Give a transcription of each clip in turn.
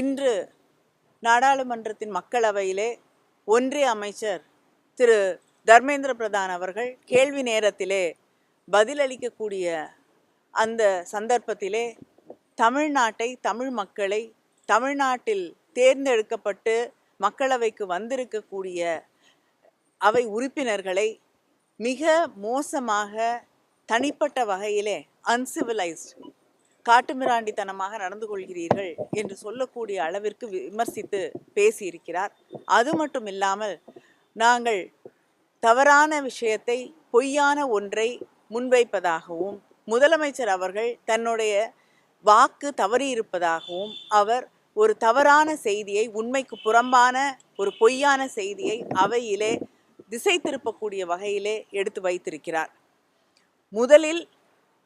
இன்று நாடாளுமன்றத்தின் மக்களவையிலே ஒன்றிய அமைச்சர் திரு தர்மேந்திர பிரதான் அவர்கள் கேள்வி நேரத்திலே பதிலளிக்கக்கூடிய அந்த சந்தர்ப்பத்திலே தமிழ்நாட்டை, தமிழ் மக்களை, தமிழ்நாட்டில் தேர்ந்தெடுக்கப்பட்டு மக்களவைக்கு வந்திருக்கக்கூடிய அவை உறுப்பினர்களை மிக மோசமாக, தனிப்பட்ட வகையிலே அன்சிவிலைஸ்ட், காட்டுமிராண்டித்தனமாக நடந்து கொள்கிறீர்கள் என்று சொல்லக்கூடிய அளவிற்கு விமர்சித்து பேசியிருக்கிறார். அது மட்டும் இல்லாமல், நாங்கள் தவறான விஷயத்தை, பொய்யான ஒன்றை முன்வைப்பதாகவும், முதலமைச்சர் அவர்கள் தன்னுடைய வாக்கு தவறியிருப்பதாகவும், அவர் ஒரு தவறான செய்தியை, உண்மைக்கு புறம்பான ஒரு பொய்யான செய்தியை அவையிலே திசை திருப்பக்கூடிய வகையிலே எடுத்து வைத்திருக்கிறார். முதலில்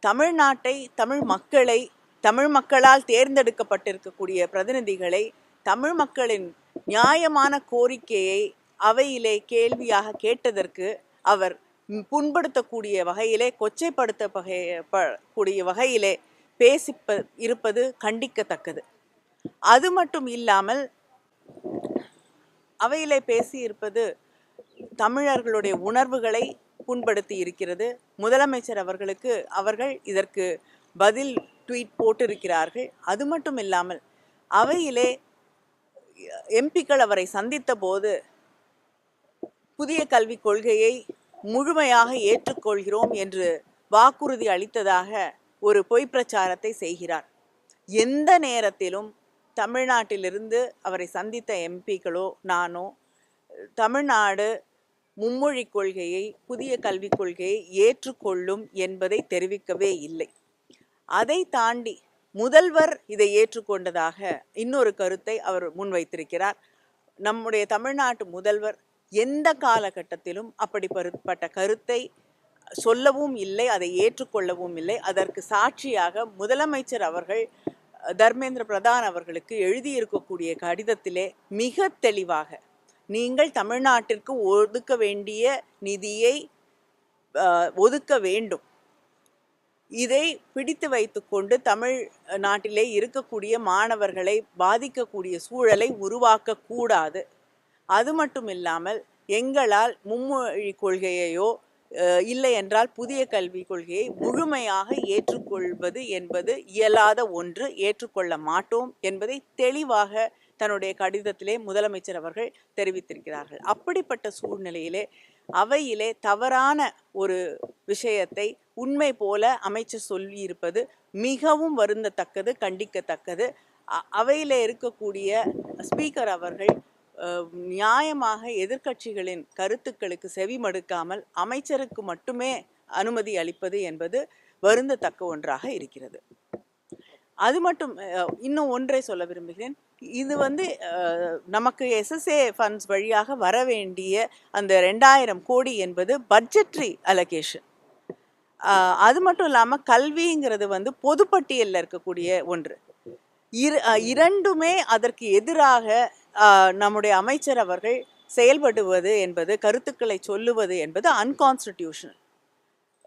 தமிழ்நாட்டை, தமிழ் மக்களை, தமிழ் மக்களால் தேர்ந்தெடுக்கப்பட்டிருக்கக்கூடிய பிரதிநிதிகளை, தமிழ் மக்களின் நியாயமான கோரிக்கையை அவையிலே கேள்வியாக கேட்டதற்கு அவர் புண்படுத்தக்கூடிய வகையிலே, கொச்சைப்படுத்தக்கூடிய வகையிலே இருப்பது கண்டிக்கத்தக்கது. அது மட்டும் இல்லாமல், அவையிலே பேசியிருப்பது தமிழர்களுடைய உணர்வுகளை புண்படுத்தி இருக்கிறது. முதலமைச்சர் அவர்கள் இதற்கு பதில் ட்வீட் போட்டிருக்கிறார்கள். அது மட்டும் இல்லாமல், அவையிலே எம்பிக்கள் அவரை சந்தித்த போது புதிய கல்விக் கொள்கையை முழுமையாக ஏற்றுக்கொள்கிறோம் என்று வாக்குறுதி அளித்ததாக ஒரு பொய் பிரச்சாரத்தை செய்கிறார். எந்த நேரத்திலும் தமிழ்நாட்டிலிருந்து அவரை சந்தித்த எம்பிக்களோ நானோ தமிழ்நாடு மும்மொழி கொள்கையை, புதிய கல்விக் கொள்கையை ஏற்றுக்கொள்ளும் என்பதை தெரிவிக்கவே இல்லை. அதை தாண்டி முதல்வர் இதை ஏற்றுக்கொண்டதாக இன்னொரு கருத்தை அவர் முன்வைத்திருக்கிறார். நம்முடைய தமிழ்நாட்டு முதல்வர் எந்த காலகட்டத்திலும் அப்படிப்பட்ட கருத்தை சொல்லவும் இல்லை, அதை ஏற்றுக்கொள்ளவும் இல்லை. அதற்கு சாட்சியாக முதலமைச்சர் அவர்கள் தர்மேந்திர பிரதான் அவர்களுக்கு எழுதியிருக்கக்கூடிய கடிதத்திலே மிக தெளிவாக, நீங்கள் தமிழ்நாட்டிற்கு ஒதுக்க வேண்டிய நிதியை ஒதுக்க வேண்டும், இதை பிடித்து வைத்துக்கொண்டு தமிழ்நாட்டிலே இருக்கக்கூடிய மாணவர்களை பாதிக்கக்கூடிய சூழலை உருவாக்கக்கூடாது. அது மட்டும் இல்லாமல், எங்களால் மும்மொழி கொள்கையையோ இல்லை என்றால் புதிய கல்விக் கொள்கையை முழுமையாக ஏற்றுக்கொள்வது என்பது இயலாத ஒன்று, ஏற்றுக்கொள்ள மாட்டோம் என்பதை தெளிவாக தன்னுடைய கடிதத்திலே முதலமைச்சர் அவர்கள் தெரிவித்திருக்கிறார்கள். அப்படிப்பட்ட சூழ்நிலையிலே அவையிலே தவறான ஒரு விஷயத்தை உண்மை போல அமைச்சர் சொல்லியிருப்பது மிகவும் வருந்தத்தக்கது, கண்டிக்கத்தக்கது. அவையிலே இருக்கக்கூடிய ஸ்பீக்கர் அவர்கள் நியாயமாக எதிர்க்கட்சிகளின் கருத்துக்களுக்கு செவிமடுக்காமல் அமைச்சருக்கு மட்டுமே அனுமதி அளிப்பது என்பது வருந்தத்தக்க ஒன்றாக இருக்கிறது. அது மட்டும், இன்னும் ஒன்றை சொல்ல விரும்புகிறேன். இது நமக்கு SSA ஃபண்ட்ஸ் வழியாக வர வேண்டிய அந்த 2000 கோடி என்பது பட்ஜெட்ரி அலோகேஷன். அது மட்டும் இல்லாமல், கல்விங்கிறது பொதுப்பட்டியலில் இருக்கக்கூடிய ஒன்று. இரண்டுமே அதற்கு எதிராக நம்முடைய அமைச்சர் அவர்கள் செயல்படுவது என்பது, கருத்துக்களை சொல்லுவது என்பது அன்கான்ஸ்டிடியூஷனல்.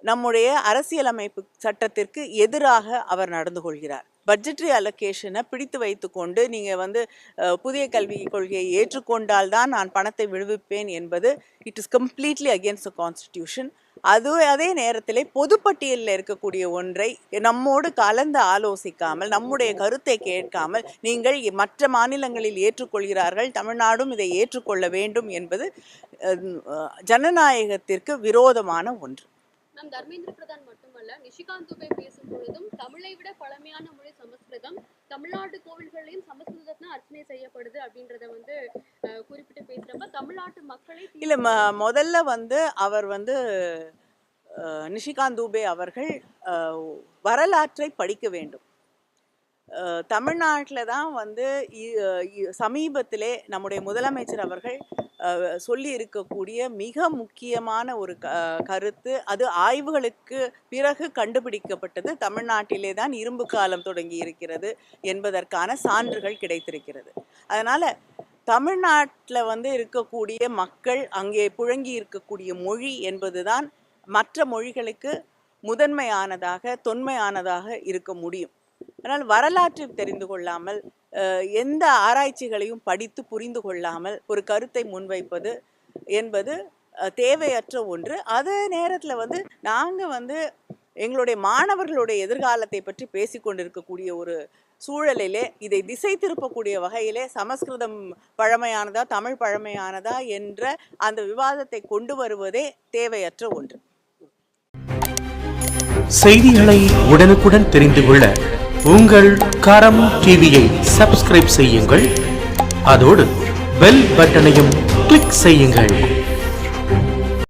நம்முடைய அரசியலமைப்பு சட்டத்திற்கு எதிராக அவர் நடந்து கொள்கிறார். பட்ஜெட்ரி அலோகேஷனை பிடித்து வைத்து கொண்டு நீங்கள் புதிய கல்விக் கொள்கையை ஏற்றுக்கொண்டால் தான் நான் பணத்தை விடுவிப்பேன் என்பது it is completely against the constitution. அதே நேரத்தில் பொதுப்பட்டியலில் இருக்கக்கூடிய ஒன்றை நம்மோடு கலந்து ஆலோசிக்காமல், நம்முடைய கருத்தை கேட்காமல் நீங்கள் மற்ற மாநிலங்களில் ஏற்றுக்கொள்கிறார்கள், தமிழ்நாடும் இதை ஏற்றுக்கொள்ள வேண்டும் என்பது ஜனநாயகத்திற்கு விரோதமான ஒன்று. தர்மேந்திர பிரதான் மட்டுமல்ல, நிஷிகாந்த் துபே பேசும் பொழுதும் தமிழை விட பழமையான மொழி சமஸ்கிருதம், தமிழ்நாட்டு கோவில்களையும் சமஸ்கிருதத்துல அர்ச்சனை செய்யப்படுது அப்படின்றத குறிப்பிட்டு பேசுறப்ப தமிழ்நாட்டு மக்களை இல்ல, முதல்ல அவர் நிஷிகாந்த் துபே அவர்கள் வரலாற்றை படிக்க வேண்டும். தமிழ்நாட்டில் தான் சமீபத்திலே நம்முடைய முதலமைச்சர் அவர்கள் சொல்லி இருக்கக்கூடிய மிக முக்கியமான ஒரு கருத்து, அது ஆய்வுகளுக்கு பிறகு கண்டுபிடிக்கப்பட்டது. தமிழ்நாட்டிலே தான் இரும்பு காலம் தொடங்கி இருக்கிறது என்பதற்கான சான்றுகள் கிடைத்திருக்கிறது. அதனால் தமிழ்நாட்டில் இருக்கக்கூடிய மக்கள், அங்கே புழங்கி இருக்கக்கூடிய மொழி என்பதுதான் மற்ற மொழிகளுக்கு முதன்மையானதாக, தொன்மையானதாக இருக்க முடியும். அதனால் வரலாற்றை தெரிந்து கொள்ளாமல் எந்த ஆராய்ச்சிகளையும் படித்து புரிந்து கொள்ளாமல் ஒரு கருத்தை முன்வைப்பது என்பது தேவையற்ற ஒன்று. அதே நேரத்தில் நாங்கள் எங்களுடைய மாணவர்களுடைய எதிர்காலத்தை பற்றி பேசிக்கொண்டிருக்கக்கூடிய ஒரு சூழலிலே இதை திசை திருப்பக்கூடிய வகையிலே சமஸ்கிருதம் பழமையானதா தமிழ் பழமையானதா என்ற அந்த விவாதத்தை கொண்டு வருவதே தேவையற்ற ஒன்று. செய்திகளை உடனுக்குடன் தெரிந்து கொள்ள உங்கள் கரம் டிவியை சப்ஸ்கிரைப் செய்யுங்கள். அதோடு பெல் பட்டனையும் கிளிக் செய்யுங்கள்.